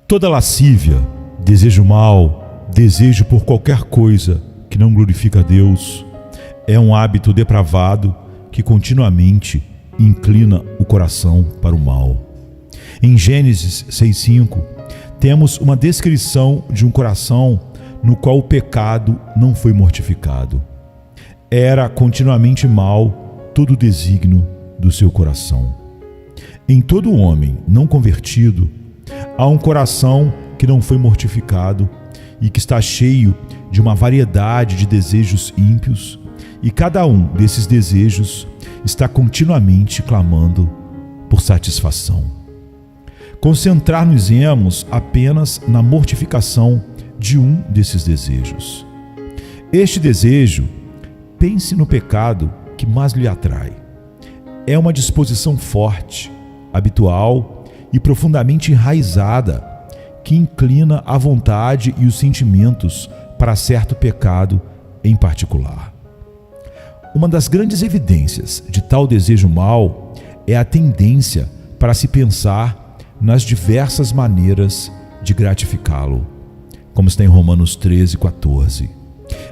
Toda lascívia, desejo mal, desejo por qualquer coisa que não glorifica a Deus, é um hábito depravado que continuamente inclina o coração para o mal. Em Gênesis 6:5, temos uma descrição de um coração no qual o pecado não foi mortificado. Era continuamente mal todo o desígnio do seu coração. Em todo homem não convertido, há um coração que não foi mortificado e que está cheio de uma variedade de desejos ímpios, e cada um desses desejos está continuamente clamando por satisfação. Concentrar-nos-emos apenas na mortificação de um desses desejos. Este desejo, pense no pecado que mais lhe atrai. É uma disposição forte, habitual e profundamente enraizada, que inclina a vontade e os sentimentos para certo pecado em particular. Uma das grandes evidências de tal desejo mau é a tendência para se pensar nas diversas maneiras de gratificá-lo, como está em Romanos 13:14.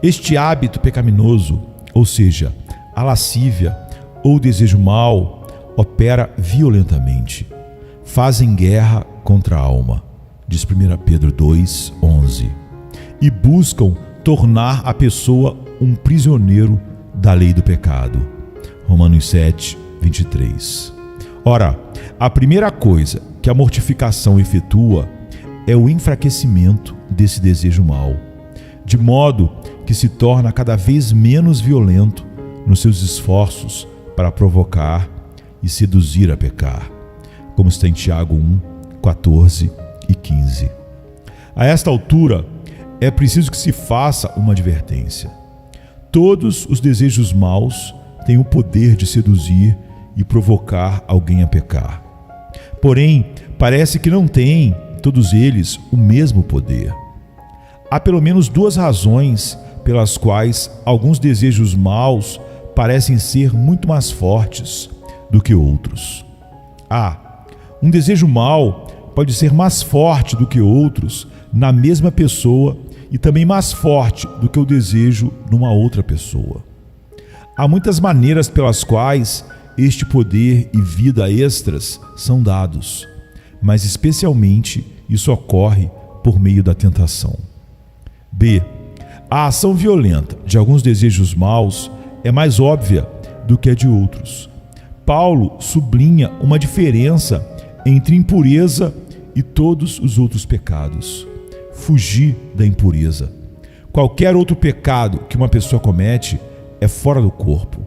Este hábito pecaminoso, ou seja, a lascívia ou o desejo mau, opera violentamente. Fazem guerra contra a alma, diz 1 Pedro 2:11, e buscam tornar a pessoa um prisioneiro da lei do pecado, Romanos 7:23. Ora, a primeira coisa que a mortificação efetua é o enfraquecimento desse desejo mau, de modo que se torna cada vez menos violento nos seus esforços para provocar e seduzir a pecar, como está em Tiago 1:14 e 15. A esta altura, é preciso que se faça uma advertência. Todos os desejos maus têm o poder de seduzir e provocar alguém a pecar. Porém, parece que não têm, todos eles, o mesmo poder. Há pelo menos duas razões pelas quais alguns desejos maus parecem ser muito mais fortes do que outros. Um desejo mau pode ser mais forte do que outros na mesma pessoa e também mais forte do que o desejo numa outra pessoa. Há muitas maneiras pelas quais este poder e vida extras são dados, mas especialmente isso ocorre por meio da tentação. A ação violenta de alguns desejos maus é mais óbvia do que a de outros. Paulo sublinha uma diferença entre impureza e todos os outros pecados. Fugir da impureza. Qualquer outro pecado que uma pessoa comete é fora do corpo,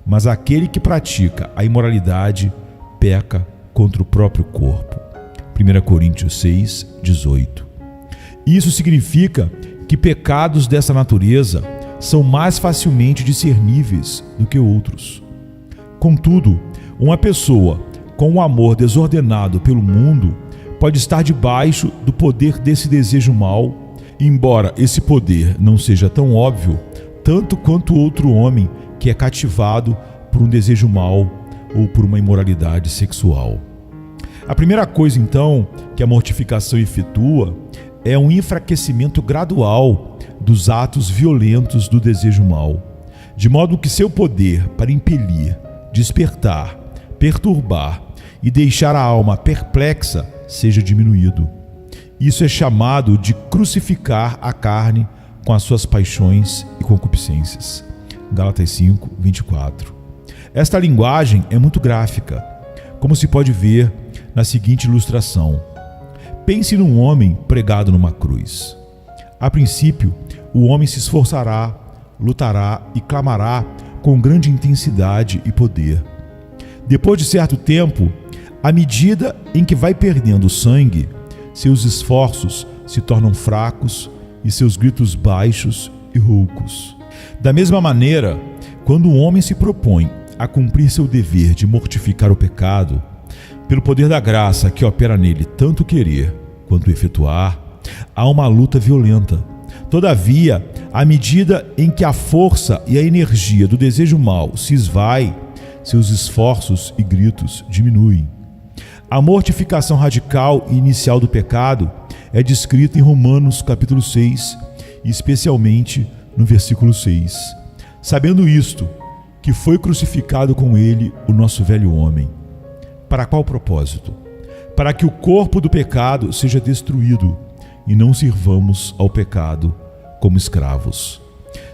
mas aquele que pratica a imoralidade peca contra o próprio corpo. 1 Coríntios 6:18. Isso significa que pecados dessa natureza são mais facilmente discerníveis do que outros. Contudo, uma pessoa com um amor desordenado pelo mundo pode estar debaixo do poder desse desejo mau, embora esse poder não seja tão óbvio, tanto quanto outro homem que é cativado por um desejo mau ou por uma imoralidade sexual. A primeira coisa, então, que a mortificação efetua é um enfraquecimento gradual dos atos violentos do desejo mau, de modo que seu poder para impelir, despertar, perturbar e deixar a alma perplexa seja diminuído. Isso é chamado de crucificar a carne com as suas paixões e concupiscências. Gálatas 5:24. Esta linguagem é muito gráfica, como se pode ver na seguinte ilustração. Pense num homem pregado numa cruz. A princípio, o homem se esforçará, lutará e clamará com grande intensidade e poder. Depois de certo tempo, à medida em que vai perdendo sangue, seus esforços se tornam fracos e seus gritos baixos e roucos. Da mesma maneira, quando um homem se propõe a cumprir seu dever de mortificar o pecado, pelo poder da graça que opera nele tanto querer quanto efetuar, há uma luta violenta. Todavia, à medida em que a força e a energia do desejo mau se esvai, seus esforços e gritos diminuem. A mortificação radical e inicial do pecado é descrita em Romanos capítulo 6, e especialmente no versículo 6. Sabendo isto, que foi crucificado com ele o nosso velho homem. Para qual propósito? Para que o corpo do pecado seja destruído e não sirvamos ao pecado como escravos.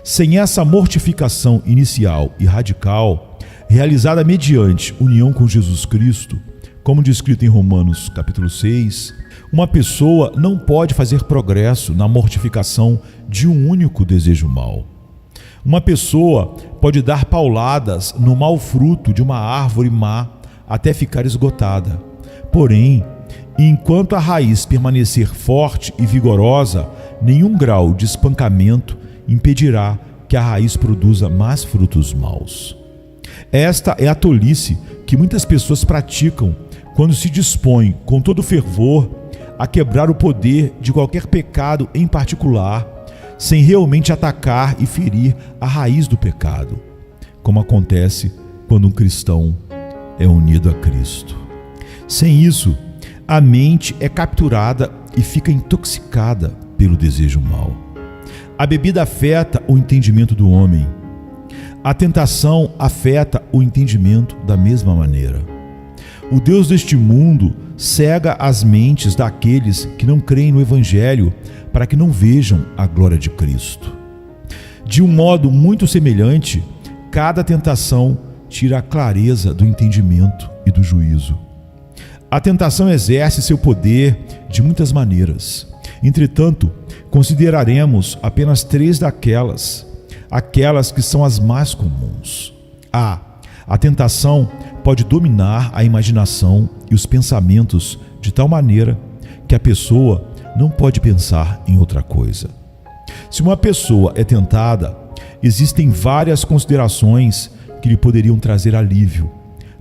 Sem essa mortificação inicial e radical, realizada mediante união com Jesus Cristo, como descrito em Romanos capítulo 6, uma pessoa não pode fazer progresso na mortificação de um único desejo mau. Uma pessoa pode dar pauladas no mau fruto de uma árvore má até ficar esgotada. Porém, enquanto a raiz permanecer forte e vigorosa, nenhum grau de espancamento impedirá que a raiz produza mais frutos maus. Esta é a tolice que muitas pessoas praticam quando se dispõem com todo fervor a quebrar o poder de qualquer pecado em particular, sem realmente atacar e ferir a raiz do pecado, como acontece quando um cristão é unido a Cristo. Sem isso, a mente é capturada e fica intoxicada pelo desejo mau. A bebida afeta o entendimento do homem. A tentação afeta o entendimento da mesma maneira. O Deus deste mundo cega as mentes daqueles que não creem no Evangelho para que não vejam a glória de Cristo. De um modo muito semelhante, cada tentação tira a clareza do entendimento e do juízo. A tentação exerce seu poder de muitas maneiras. Entretanto, consideraremos apenas 3 daquelas, aquelas que são as mais comuns. A tentação pode dominar a imaginação e os pensamentos de tal maneira que a pessoa não pode pensar em outra coisa. Se uma pessoa é tentada, existem várias considerações que lhe poderiam trazer alívio.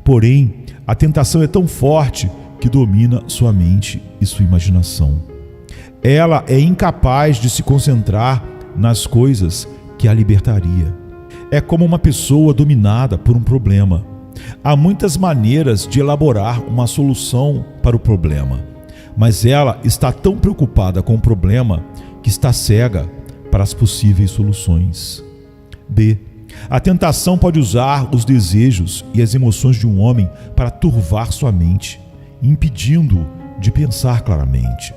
Porém, a tentação é tão forte que domina sua mente e sua imaginação. Ela é incapaz de se concentrar nas coisas que a libertaria. É como uma pessoa dominada por um problema. Há muitas maneiras de elaborar uma solução para o problema, mas ela está tão preocupada com o problema que está cega para as possíveis soluções. A tentação pode usar os desejos e as emoções de um homem para turvar sua mente, impedindo-o de pensar claramente.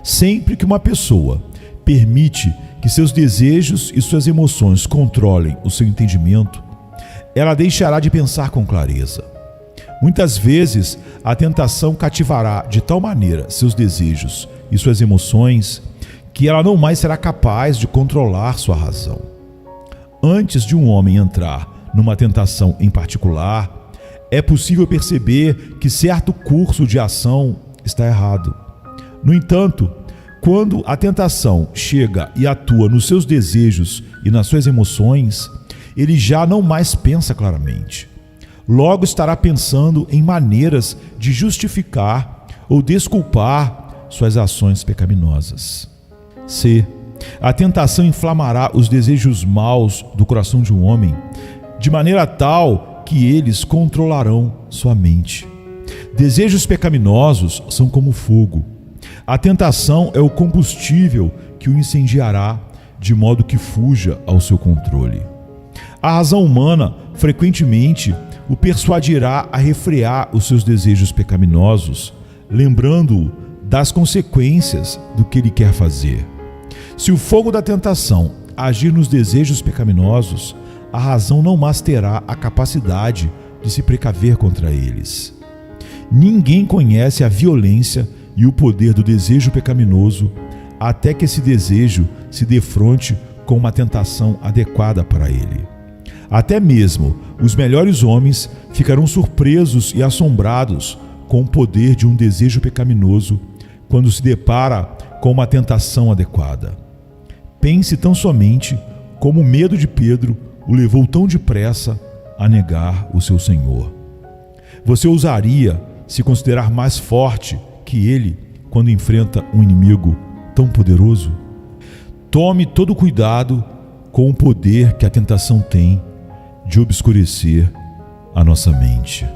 Sempre que uma pessoa permite que seus desejos e suas emoções controlem o seu entendimento, ela deixará de pensar com clareza. Muitas vezes, a tentação cativará de tal maneira seus desejos e suas emoções que ela não mais será capaz de controlar sua razão. Antes de um homem entrar numa tentação em particular, é possível perceber que certo curso de ação está errado. No entanto, quando a tentação chega e atua nos seus desejos e nas suas emoções, ele já não mais pensa claramente. Logo estará pensando em maneiras de justificar ou desculpar suas ações pecaminosas. A tentação inflamará os desejos maus do coração de um homem, de maneira tal que eles controlarão sua mente. Desejos pecaminosos são como fogo. A tentação é o combustível que o incendiará, de modo que fuja ao seu controle. A razão humana, frequentemente, o persuadirá a refrear os seus desejos pecaminosos, lembrando-o das consequências do que ele quer fazer. Se o fogo da tentação agir nos desejos pecaminosos, a razão não mais terá a capacidade de se precaver contra eles. Ninguém conhece a violência e o poder do desejo pecaminoso até que esse desejo se defronte com uma tentação adequada para ele. Até mesmo os melhores homens ficarão surpresos e assombrados com o poder de um desejo pecaminoso quando se depara com uma tentação adequada. Pense tão somente como o medo de Pedro o levou tão depressa a negar o seu Senhor. Você ousaria se considerar mais forte que ele quando enfrenta um inimigo tão poderoso? Tome todo cuidado com o poder que a tentação tem de obscurecer a nossa mente.